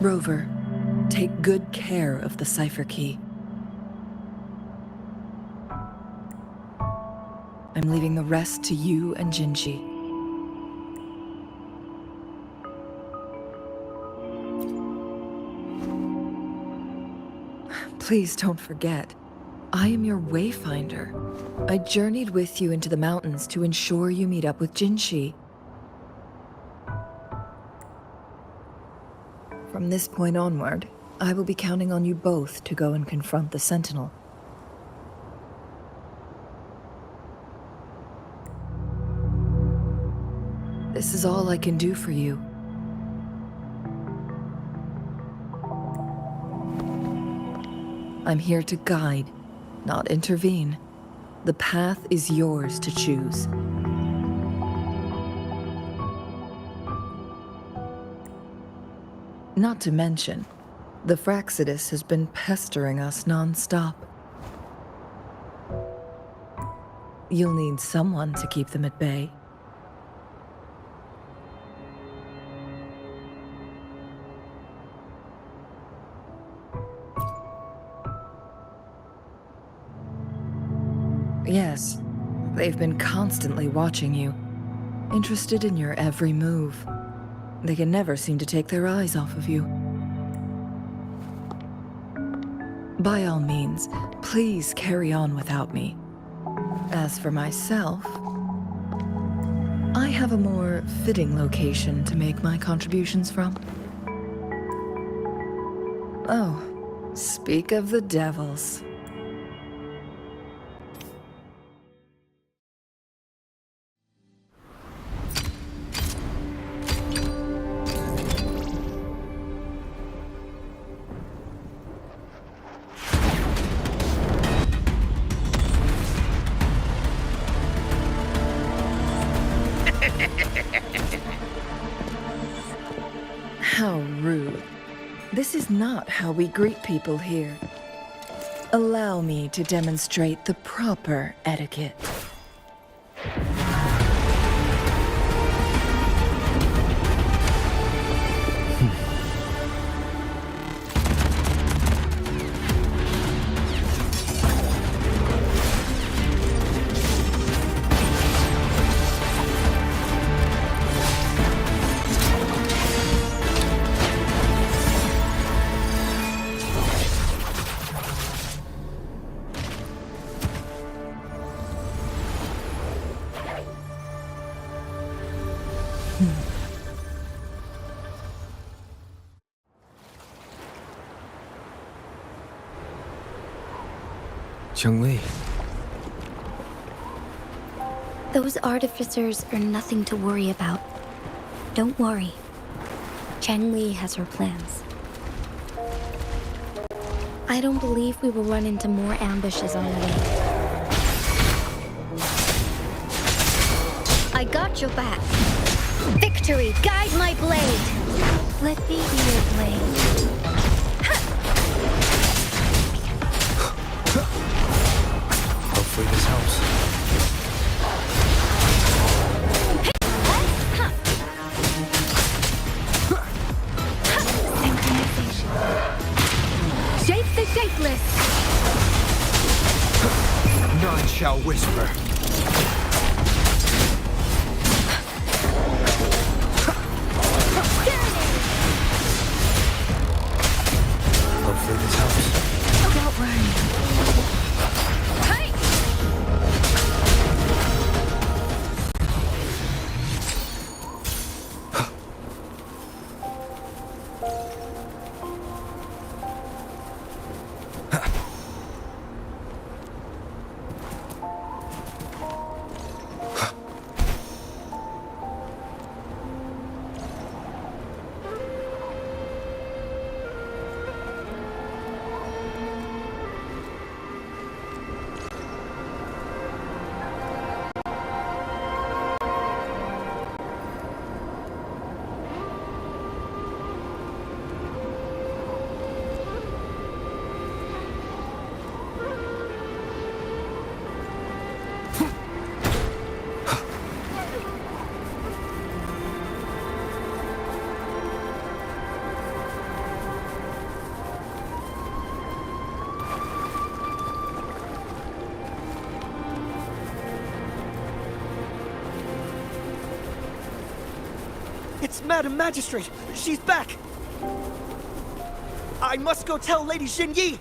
Rover, take good care of the cipher key. I'm leaving the rest to you and Jinji. Please don't forget, I am your wayfinder. I journeyed with you into the mountains to ensure you meet up with Jinshi. From this point onward, I will be counting on you both to go and confront the Sentinel. This is all I can do for you. I'm here to guide, not intervene. The path is yours to choose. Not to mention, the Fraxidus has been pestering us non-stop. You'll need someone to keep them at bay. Yes, they've been constantly watching you, interested in your every move. They can never seem to take their eyes off of you. By all means, please carry on without me. As for myself, I have a more fitting location to make my contributions from. Oh, speak of the devils. How rude. This is not how we greet people here. Allow me to demonstrate the proper etiquette. Cheng-Li. Those artificers are nothing to worry about. Don't worry. Cheng-Li has her plans. I don't believe we will run into more ambushes on the way. I got your back. Victory, guide my blade! Let me be your blade. Hopefully this helps. Synchronization. Shape the shapeless! None shall whisper. Hopefully this helps. Don't worry. Hey! It's Madam Magistrate! She's back! I must go tell Lady Xinyi!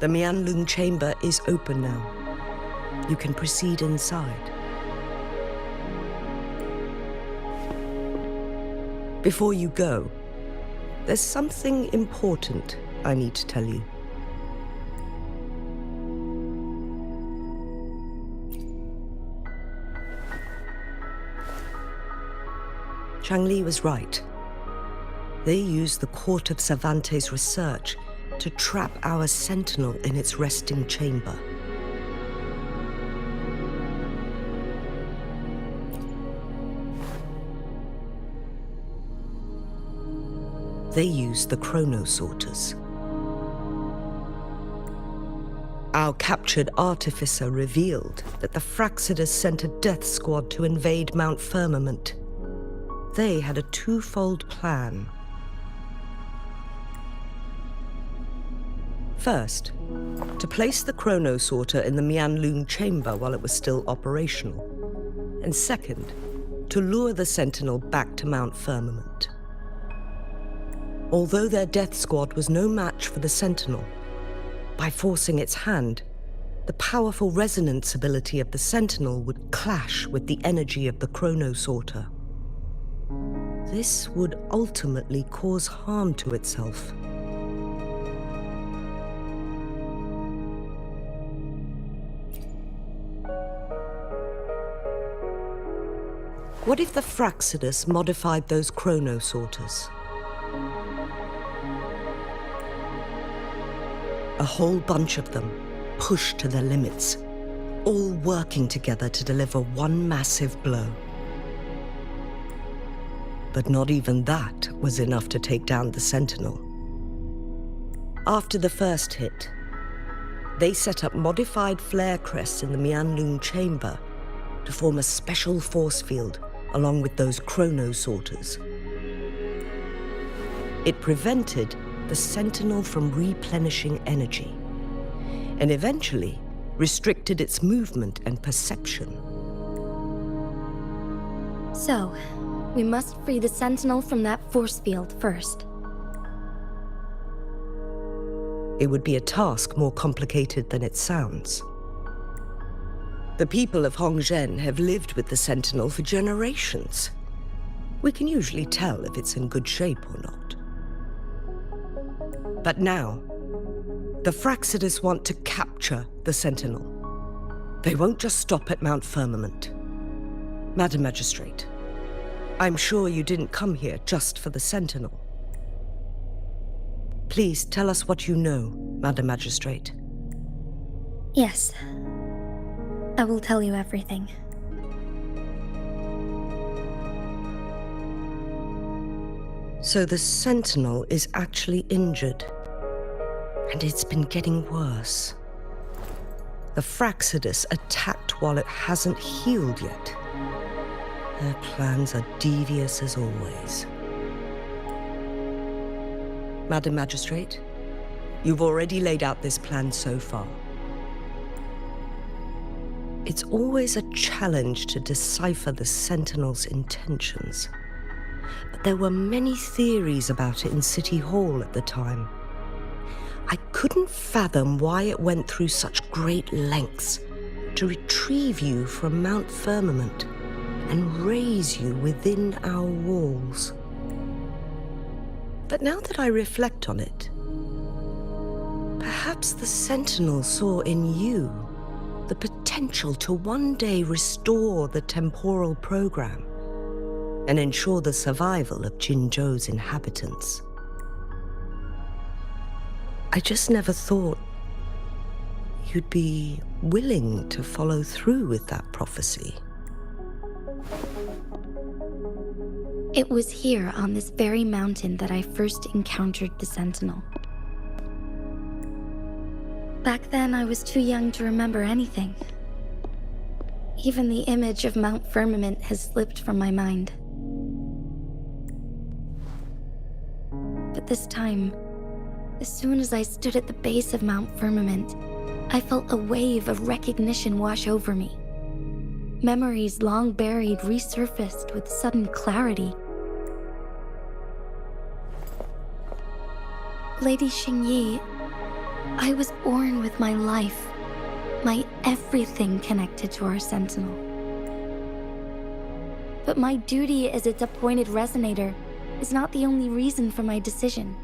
The Mianlun chamber is open now. You can proceed inside. Before you go, there's something important I need to tell you. Changli was right. They used the Court of Cervantes' research to trap our sentinel in its resting chamber. They used the chronosorters. Our captured artificer revealed that the Fraxidus sent a death squad to invade Mount Firmament. They had a twofold plan. First, to place the chronosorter in the Mianlun chamber while it was still operational. And second, to lure the Sentinel back to Mount Firmament. Although their death squad was no match for the Sentinel, by forcing its hand, the powerful resonance ability of the Sentinel would clash with the energy of the chronosorter. This would ultimately cause harm to itself. What if the Fraxidus modified those chronosorters? A whole bunch of them, pushed to their limits, all working together to deliver one massive blow. But not even that was enough to take down the Sentinel. After the first hit, they set up modified flare crests in the Mianlun chamber to form a special force field along with those chronosorters. It prevented the Sentinel from replenishing energy, and eventually restricted its movement and perception. So, we must free the Sentinel from that force field first. It would be a task more complicated than it sounds. The people of Hongzhen have lived with the Sentinel for generations. We can usually tell if it's in good shape or not. But now, the Fraxidus want to capture the Sentinel. They won't just stop at Mount Firmament. Madam Magistrate, I'm sure you didn't come here just for the Sentinel. Please tell us what you know, Madam Magistrate. Yes. I will tell you everything. So the Sentinel is actually injured. And it's been getting worse. The Fraxidus attacked while it hasn't healed yet. Their plans are devious as always. Madam Magistrate, you've already laid out this plan so far. It's always a challenge to decipher the Sentinel's intentions. But there were many theories about it in City Hall at the time. I couldn't fathom why it went through such great lengths to retrieve you from Mount Firmament and raise you within our walls. But now that I reflect on it, perhaps the Sentinel saw in you the potential to one day restore the temporal program and ensure the survival of Jinzhou's inhabitants. I just never thought you'd be willing to follow through with that prophecy. It was here on this very mountain that I first encountered the Sentinel. Back then, I was too young to remember anything. Even the image of Mount Firmament has slipped from my mind. But this time, as soon as I stood at the base of Mount Firmament, I felt a wave of recognition wash over me. Memories long buried resurfaced with sudden clarity. Lady Xingyi, I was born with my life, my everything connected to our Sentinel. But my duty as its appointed resonator is not the only reason for my decision.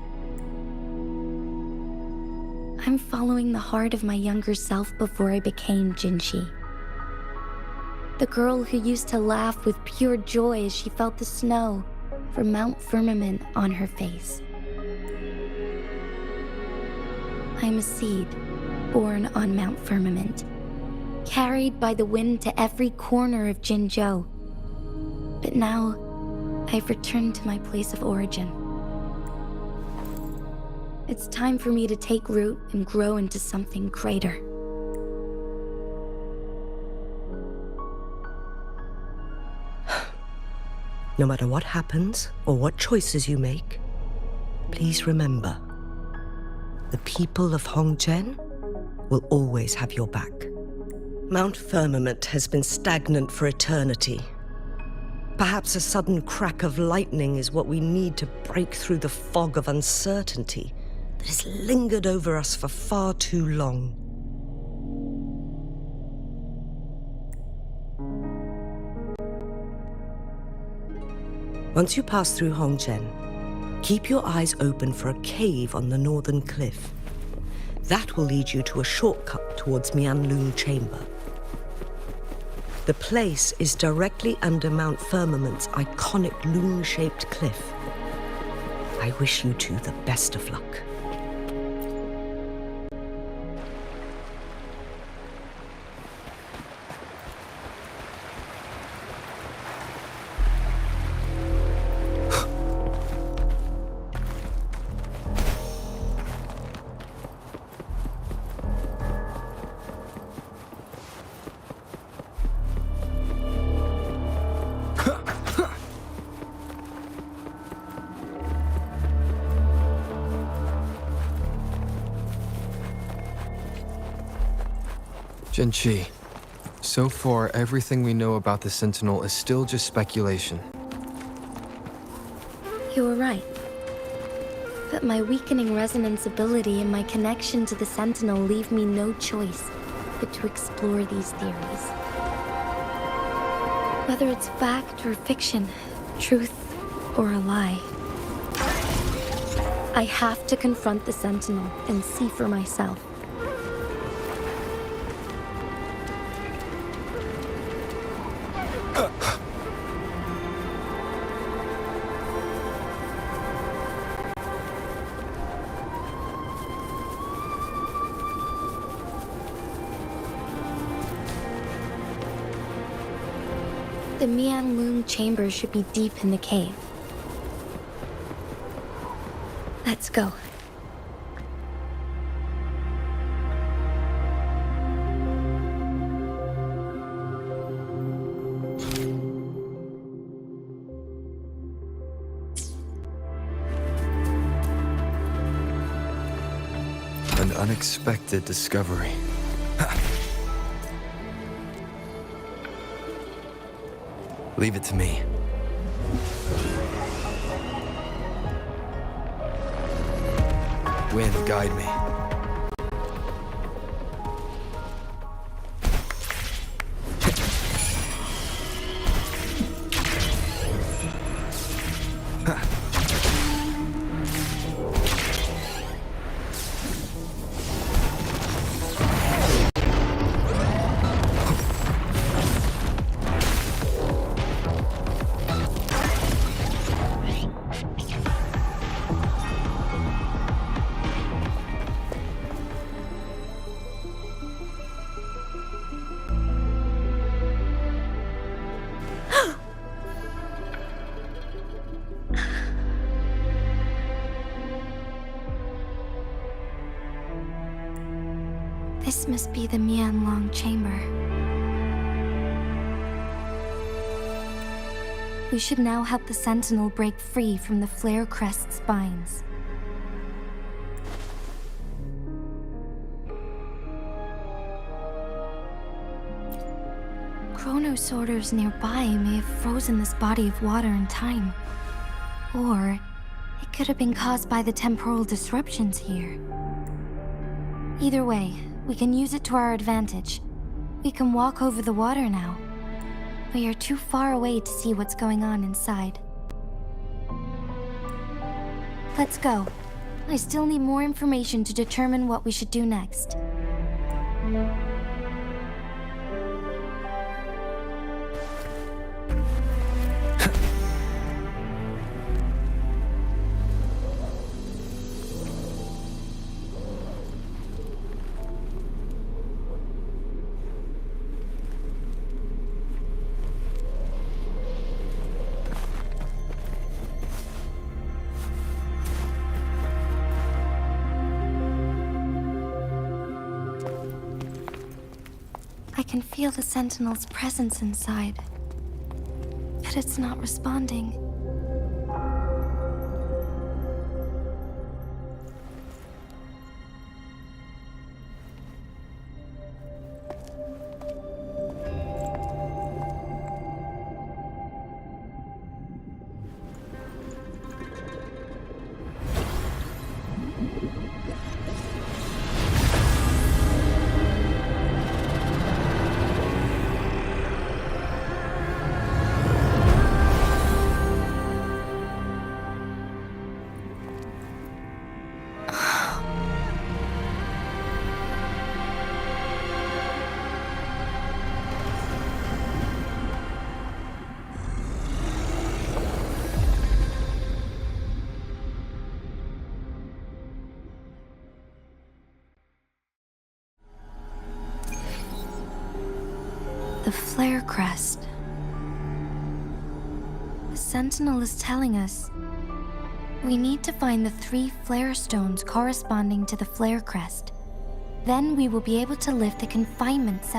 I'm following the heart of my younger self before I became Jinshi. The girl who used to laugh with pure joy as she felt the snow from Mount Firmament on her face. I'm a seed born on Mount Firmament, carried by the wind to every corner of Jinzhou. But now, I've returned to my place of origin. It's time for me to take root and grow into something greater. No matter what happens or what choices you make, please remember, the people of Hongzhen will always have your back. Mount Firmament has been stagnant for eternity. Perhaps a sudden crack of lightning is what we need to break through the fog of uncertainty that has lingered over us for far too long. Once you pass through Hongzhen, keep your eyes open for a cave on the northern cliff. That will lead you to a shortcut towards Mianlun Chamber. The place is directly under Mount Firmament's iconic loon-shaped cliff. I wish you two the best of luck. Jinshi, so far everything we know about the Sentinel is still just speculation. You were right. But my weakening resonance ability and my connection to the Sentinel leave me no choice but to explore these theories. Whether it's fact or fiction, truth or a lie, I have to confront the Sentinel and see for myself. The Mianlun Chamber should be deep in the cave. Let's go. An unexpected discovery. Leave it to me. Wind, guide me. This must be the Mianlong chamber. We should now help the Sentinel break free from the Flare Crest spines. Chronos orders nearby may have frozen this body of water in time. Or it could have been caused by the temporal disruptions here. Either way, we can use it to our advantage. We can walk over the water now. We are too far away to see what's going on inside. Let's go. I still need more information to determine what we should do next. I can feel the Sentinel's presence inside, but it's not responding. The Flare Crest. The Sentinel is telling us we need to find the 3 flare stones corresponding to the Flare Crest. Then we will be able to lift the confinement set